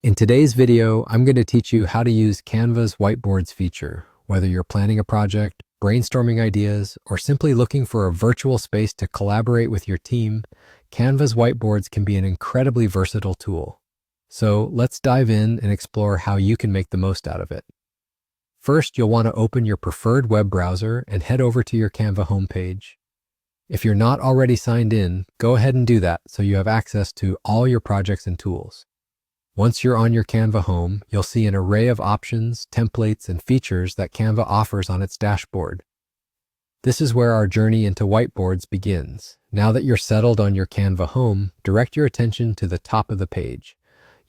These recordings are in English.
In today's video, I'm going to teach you how to use Canva's Whiteboards feature. Whether you're planning a project, brainstorming ideas, or simply looking for a virtual space to collaborate with your team, Canva's Whiteboards can be an incredibly versatile tool. So let's dive in and explore how you can make the most out of it. First, you'll want to open your preferred web browser and head over to your Canva homepage. If you're not already signed in, go ahead and do that so you have access to all your projects and tools. Once you're on your Canva home, you'll see an array of options, templates, and features that Canva offers on its dashboard. This is where our journey into whiteboards begins. Now that you're settled on your Canva home, direct your attention to the top of the page.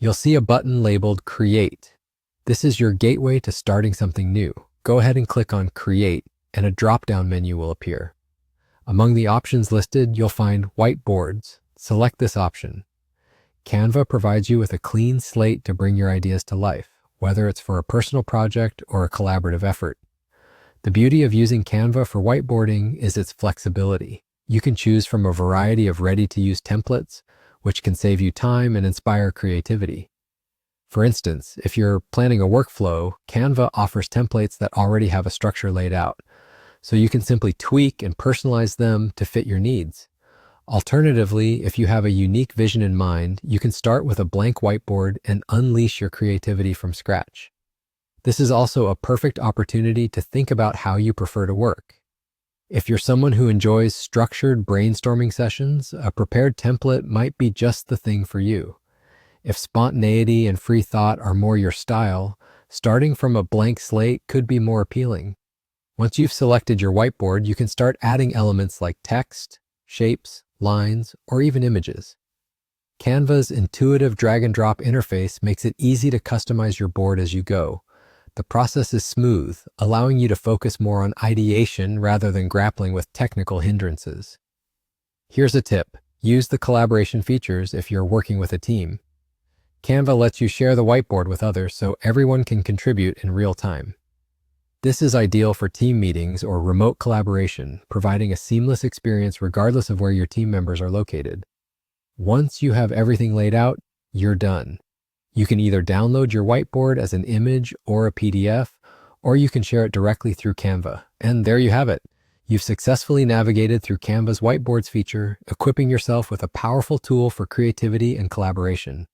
You'll see a button labeled Create. This is your gateway to starting something new. Go ahead and click on Create, and a drop-down menu will appear. Among the options listed, you'll find Whiteboards. Select this option. Canva provides you with a clean slate to bring your ideas to life, whether it's for a personal project or a collaborative effort. The beauty of using Canva for whiteboarding is its flexibility. You can choose from a variety of ready-to-use templates, which can save you time and inspire creativity. For instance, if you're planning a workflow, Canva offers templates that already have a structure laid out, so you can simply tweak and personalize them to fit your needs. Alternatively, if you have a unique vision in mind, you can start with a blank whiteboard and unleash your creativity from scratch. This is also a perfect opportunity to think about how you prefer to work. If you're someone who enjoys structured brainstorming sessions, a prepared template might be just the thing for you. If spontaneity and free thought are more your style, starting from a blank slate could be more appealing. Once you've selected your whiteboard, you can start adding elements like text, shapes, lines, or even images. Canva's intuitive drag-and-drop interface makes it easy to customize your board as you go. The process is smooth, allowing you to focus more on ideation rather than grappling with technical hindrances. Here's a tip. Use the collaboration features if you're working with a team. Canva lets you share the whiteboard with others so everyone can contribute in real time. This is ideal for team meetings or remote collaboration, providing a seamless experience regardless of where your team members are located. Once you have everything laid out, you're done. You can either download your whiteboard as an image or a PDF, or you can share it directly through Canva. And there you have it. You've successfully navigated through Canva's Whiteboards feature, equipping yourself with a powerful tool for creativity and collaboration.